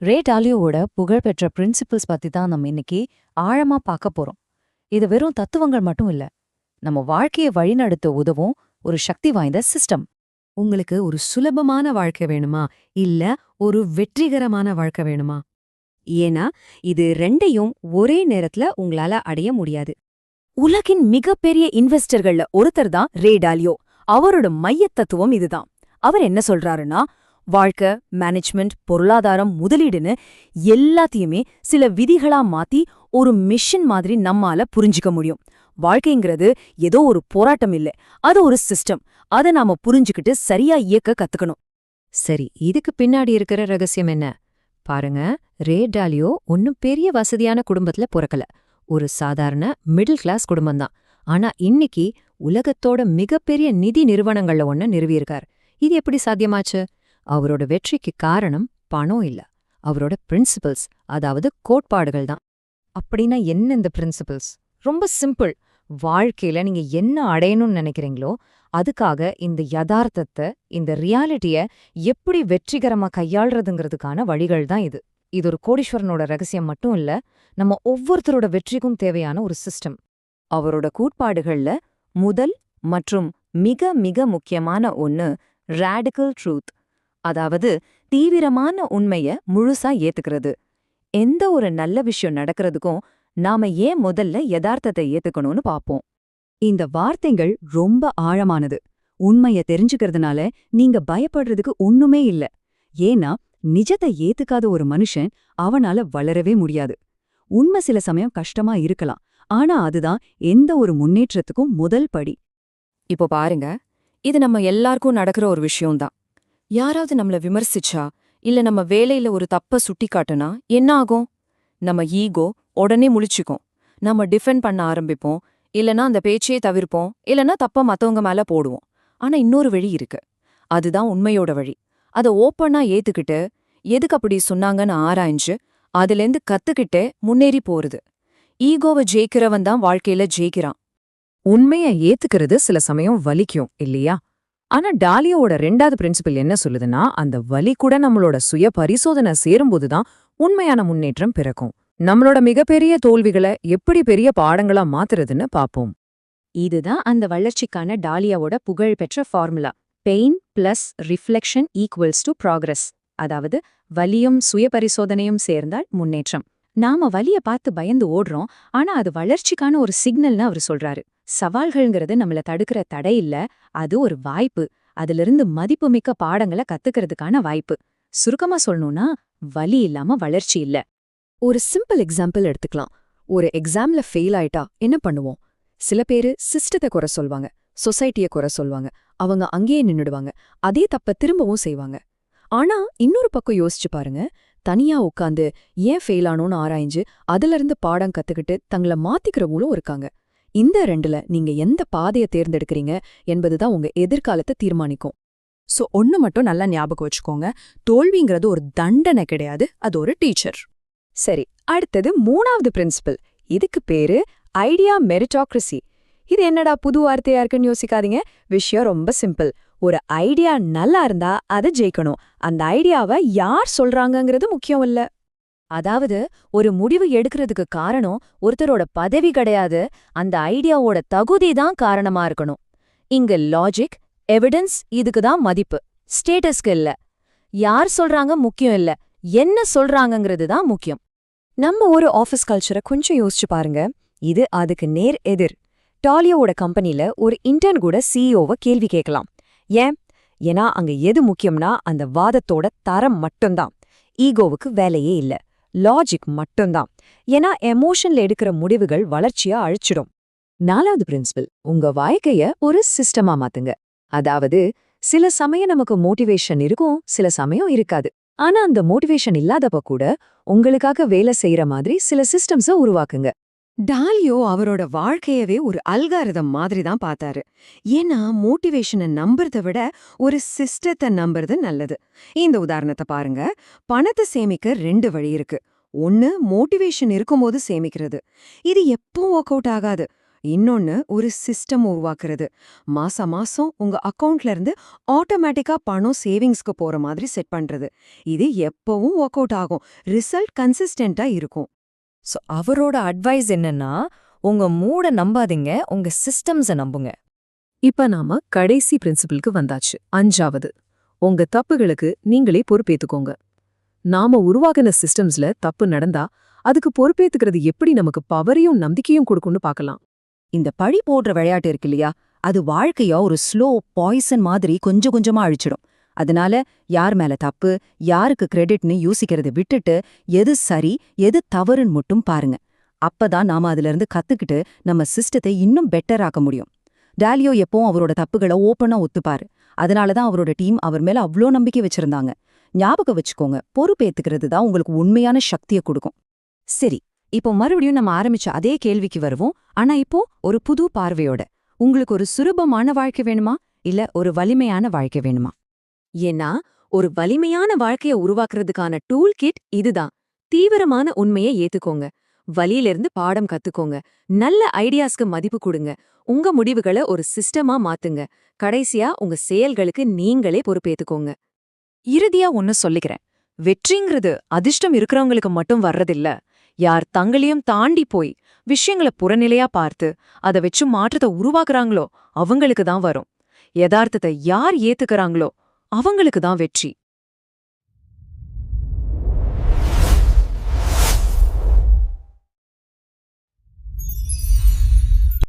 ரே டாலியோவோட புகழ்பெற்ற பிரின்சிபிள்ஸ் பத்தி தான் நம்ம இன்னைக்கு ஆழமா பார்க்க போறோம். இது வெறும் தத்துவங்கள் மட்டும் இல்ல, நம்ம வாழ்க்கையை வழிநடத்த உதவும் ஒரு சக்தி வாய்ந்த சிஸ்டம். உங்களுக்கு ஒரு சுலபமான வாழ்க்கை வேணுமா இல்ல ஒரு வெற்றிகரமான வாழ்க்கை வேணுமா? ஏன்னா இது ரெண்டையும் ஒரே நேரத்துல உங்களால அடைய முடியாது. உலகின் மிகப்பெரிய இன்வெஸ்டர்கள்ல ஒருத்தர் தான் ரே டாலியோ. அவரோட மையத் தத்துவம் இதுதான். அவர் என்ன சொல்றாருன்னா, வாழ்க்கை, மேனேஜ்மெண்ட், பொருளாதாரம், முதலீடுன்னு எல்லாத்தையுமே சில விதிகளா மாத்தி ஒரு மிஷன் மாதிரி நம்மால புரிஞ்சுக்க முடியும். வாழ்க்கைங்கிறது ஏதோ ஒரு போராட்டம் இல்ல, அது ஒரு சிஸ்டம். அதை நாம புரிஞ்சுக்கிட்டு சரியா இயக்க கத்துக்கணும். சரி, இதுக்கு பின்னாடி இருக்கிற ரகசியம் என்ன? பாருங்க, ரே டாலியோ ஒன்னும் பெரிய வசதியான குடும்பத்துல பிறக்கல. ஒரு சாதாரண மிடில் கிளாஸ் குடும்பம்தான். ஆனா இன்னைக்கு உலகத்தோட மிகப்பெரிய நிதி நிறுவனங்கள்ல ஒன்னு நிறுவியிருக்கார். இது எப்படி சாத்தியமாச்சு? அவரோட வெற்றிக்கு காரணம் பணம் இல்ல, அவரோட பிரின்சிபல்ஸ், அதாவது கோட்பாடுகள் தான். அப்படின்னா என்ன இந்த பிரின்சிபிள்ஸ்? ரொம்ப சிம்பிள். வாழ்க்கையில நீங்க என்ன அடையணும்னு நினைக்கிறீங்களோ அதுக்காக இந்த யதார்த்தத்தை, இந்த ரியாலிட்டிய எப்படி வெற்றிகரமா கையாள்றதுங்கிறதுக்கான வழிகள் தான் இது. இது ஒரு கோடீஸ்வரனோட ரகசியம் மட்டும் இல்ல, நம்ம ஒவ்வொருத்தரோட வெற்றிக்கும் தேவையான ஒரு சிஸ்டம். அவரோட கூட்பாடுகள்ல முதல் மற்றும் மிக மிக முக்கியமான ஒன்னு ரேடிக்கல் ட்ரூத், அதாவது தீவிரமான உண்மைய முழுசா ஏத்துக்கிறது. எந்த ஒரு நல்ல விஷயம் நடக்கிறதுக்கும் நாம ஏன் முதல்ல யதார்த்தத்தை ஏத்துக்கணும்னு பாப்போம். இந்த வார்த்தைகள் ரொம்ப ஆழமானது. உண்மைய தெரிஞ்சுக்கிறதுனால நீங்க பயப்படுறதுக்கு ஒண்ணுமே இல்ல. ஏன்னா நிஜத்தை ஏத்துக்காத ஒரு மனுஷன் அவனால வளரவே முடியாது. உண்மை சில சமயம் கஷ்டமா இருக்கலாம், ஆனா அதுதான் எந்த ஒரு முன்னேற்றத்துக்கும் முதல் படி. இப்போ பாருங்க, இது நம்ம எல்லாருக்கும் நடக்கிற ஒரு விஷயம்தான். யாராவது நம்மள விமர்சிச்சா இல்ல நம்ம வேலையில ஒரு தப்ப சுட்டி காட்டுனா என்ன ஆகும்? நம்ம ஈகோ உடனே முழிச்சுக்கும். நம்ம டிஃபெண்ட் பண்ண ஆரம்பிப்போம், இல்லனா அந்த பேச்சையே தவிர்ப்போம், இல்லனா தப்ப மத்தவங்க மேல போடுவோம். ஆனா இன்னொரு வழி இருக்கு. அதுதான் உண்மையோட வழி. அதை ஓப்பனா ஏத்துக்கிட்டு எதுக்கு அப்படி சொன்னாங்கன்னு ஆராய்ஞ்சு அதுலேருந்து கத்துக்கிட்டே முன்னேறி போறது. ஈகோவை ஜெயிக்கிறவன் தான் வாழ்க்கையில ஜெயிக்கிறான். உண்மைய ஏத்துக்கிறது சில சமயம் வலிக்கும் இல்லையா? ஆனா டாலியோவோட 2வது பிரின்சிபல் என்ன சொல்லுதுன்னா, அந்த வலி கூட நம்மளோட சுய பரிசோதனை சேரும்போதுதான் உண்மையான முன்னேற்றம் பிறக்கும். நம்மளோட மிகப்பெரிய தோல்விகளை எப்படி பெரிய பாடங்களா மாத்துறதுன்னு பாப்போம். இதுதான் அந்த வளர்ச்சிக்கான டாலியாவோட புகழ்பெற்ற formula. Pain plus reflection equals to progress. அதாவது வலியும் சுய பரிசோதனையும் சேர்ந்தால் முன்னேற்றம். நாம வலிய பார்த்து பயந்து ஓடுறோம், ஆனா அது வளர்ச்சிக்கான ஒரு சிக்னல்னு அவர் சொல்றாரு. சவால்கள்ங்கிறது நம்மள தடுக்கிற தடை இல்ல, அது ஒரு வாய்ப்பு. அதிலிருந்து மதிப்புமிக்க பாடங்களை கத்துக்கிறதுக்கான வாய்ப்பு. சுருக்கமா சொல்லணும்னா, வலி இல்லாம வளர்ச்சி இல்ல. ஒரு சிம்பிள் எக்ஸாம்பிள் எடுத்துக்கலாம். ஒரு எக்ஸாம்ல ஃபெயில் ஆயிட்டா என்ன பண்ணுவோம்? சில பேரு சிஸ்டத்தை குறை சொல்வாங்க, சொசைட்டிய குறை சொல்வாங்க, அவங்க அங்கேயே நின்னுடுவாங்க, அதே தப்ப திரும்பவும் செய்வாங்க. ஆனா இன்னொரு பக்கம் யோசிச்சு பாருங்க, தனியா உட்காந்து ஏன் ஃபெயில் ஆனோன்னு ஆராய்ஞ்சு அதிலிருந்து பாடம் கத்துக்கிட்டு தங்களை மாத்திக்கிறவங்களும் இருக்காங்க. இந்த ரெண்டுல நீங்க எந்த பாதையை தேர்ந்தெடுக்கிறீங்க என்பதுதான் உங்க எதிர்காலத்தை தீர்மானிக்கும். சோ ஒன்னு மட்டும் நல்லா ஞாபகம் வச்சுக்கோங்க, தோல்விங்கிறது ஒரு தண்டனை கிடையாது, அது ஒரு டீச்சர். சரி, அடுத்தது 3வது பிரின்சிபல். இதுக்கு பேரு ஐடியா மெரிட்டாக்ரசி. இது என்னடா புது வார்த்தையா இருக்குன்னு யோசிக்காதீங்க. விஷயம் ரொம்ப சிம்பிள். ஒரு ஐடியா நல்லா இருந்தா அதை ஜெயிக்கணும். அந்த ஐடியாவை யார் சொல்றாங்கங்கிறது முக்கியம் இல்ல. அதாவது ஒரு முடிவு எடுக்கிறதுக்கு காரணம் ஒருத்தரோட பதவி கிடையாது, அந்த ஐடியாவோட தகுதி தான் காரணமா இருக்கணும். இங்க லாஜிக், எவிடன்ஸ் இதுக்கு தான் மதிப்பு, ஸ்டேட்டஸ்க்கு இல்ல. யார் சொல்றாங்க முக்கியம் இல்ல, என்ன சொல்றாங்கங்கிறது தான் முக்கியம். நம்ம ஒரு ஆஃபீஸ் கல்ச்சரை கொஞ்சம் யோசிச்சு பாருங்க. இது அதுக்கு நேர் எதிர். டாலியோவோட கம்பெனில ஒரு இன்டர்ன் கூட சிஇஓவை கேள்வி கேட்கலாம். ஏன்? ஏன்னா அங்க எது முக்கியம்னா அந்த வாதத்தோட தரம் மட்டும்தான். ஈகோவுக்கு வேலையே இல்ல, லாஜிக் மட்டும்தான். ஏன்னா எமோஷன்ல எடுக்கிற முடிவுகள் வளர்ச்சியா அழிச்சிடும். 4வது பிரின்சிபல், உங்க வாழ்க்கைய ஒரு சிஸ்டமா மாத்துங்க. அதாவது சில சமயம் நமக்கு மோட்டிவேஷன் இருக்கும், சில சமயம் இருக்காது. ஆனா அந்த மோட்டிவேஷன் இல்லாதப்ப கூட உங்களுக்காக வேலை செய்யற மாதிரி சில சிஸ்டம்ஸ உருவாக்குங்க. டாலியோ அவரோட வாழ்க்கையவே ஒரு அல்காரிதம் மாதிரி தான் பார்த்தாரு. ஏன்னா மோட்டிவேஷனை நம்புறத விட ஒரு சிஸ்டத்தை நம்புறது நல்லது. இந்த உதாரணத்தை பாருங்க. பணத்தை சேமிக்க 2 வழி இருக்கு. ஒன்னு மோட்டிவேஷன் இருக்கும்போது சேமிக்கிறது. இது எப்பவும் ஒர்க் அவுட் ஆகாது. இன்னொன்னு ஒரு சிஸ்டம் உருவாக்குறது. மாசம் மாசம் உங்க அக்கவுண்ட்ல இருந்து ஆட்டோமேட்டிக்கா பணம் சேவிங்ஸ்க்கு போற மாதிரி செட் பண்றது. இது எப்பவும் ஒர்க் அவுட் ஆகும். ரிசல்ட் கன்சிஸ்டென்ட்டா இருக்கும். சோ அவரோட அட்வைஸ் என்னன்னா, உங்க மூட நம்பாதீங்க, உங்க சிஸ்டம்ஸ நம்புங்க. இப்ப நாம கடைசி பிரின்சிபிளுக்கு வந்தாச்சு. 5வது, உங்க தப்புகளுக்கு நீங்களே பொறுப்பேத்துக்கோங்க. நாம உருவாக்கின சிஸ்டம்ஸ்ல தப்பு நடந்தா அதுக்கு பொறுப்பேத்துக்கிறது எப்படி நமக்கு பவரையும் நம்பிக்கையும் கொடுக்கும்னு பார்க்கலாம். இந்த பழி போடுற விளையாட்டு இருக்கு இல்லையா, அது வாழ்க்கைய ஒரு ஸ்லோ பாய்சன் மாதிரி கொஞ்சம் கொஞ்சமா அழிச்சிடும். அதனால யார் மேல தப்பு, யாருக்கு கிரெடிட்னு யோசிக்கிறத விட்டுட்டு எது சரி எது தவறுன்னு மட்டும் பாருங்க. அப்பதான் நாம அதுல இருந்து கத்துக்கிட்டு நம்ம சிஸ்டத்தை இன்னும் பெட்டர் ஆக்க முடியும். டாலியோ எப்பவும் அவரோட தப்புகளை ஓப்பனா ஒத்துப்பாரு. அதனாலதான் அவரோட டீம் அவர் மேல அவ்ளோ நம்பிக்கை வச்சிருந்தாங்க. ஞாபகம் வச்சுக்கோங்க, பொறுப்பேத்துக்கிறது தான் உங்களுக்கு உண்மையான சக்தியை கொடுக்கும். சரி, இப்போ மறுபடியும் நம்ம ஆரம்பிச்ச அதே கேள்விக்கு வருவோம். ஆனா இப்போ ஒரு புது பார்வையோட. உங்களுக்கு ஒரு சுலபமான வாழ்க்கை வேணுமா, இல்ல ஒரு வலிமையான வாழ்க்கை வேணுமா? ஏன்னா ஒரு வலிமையான வாழ்க்கைய உருவாக்குறதுக்கான டூல் கிட் இதுதான். தீவிரமான உண்மையை ஏத்துக்கோங்க, வலியிலிருந்து பாடம் கத்துக்கோங்க, நல்ல ஐடியாஸ்க்கு மதிப்பு கொடுங்க, உங்க முடிவுகளை ஒரு சிஸ்டமா மாத்துங்க, கடைசியா உங்க செயல்களுக்கு நீங்களே பொறுப்பேத்துக்கோங்க. இறுதியா ஒன்னு சொல்லிக்கிறேன், வெற்றிங்கிறது அதிர்ஷ்டம் இருக்கிறவங்களுக்கு மட்டும் வர்றதில்ல. யார் தங்களையும் தாண்டி போய் விஷயங்களை புறநிலையா பார்த்து அதை வச்சு மாற்றத்தை உருவாக்குறாங்களோ அவங்களுக்கு தான் வரும். யதார்த்தத்தை யார் ஏத்துக்கறாங்களோ அவங்களுக்கு தான் வெற்றி.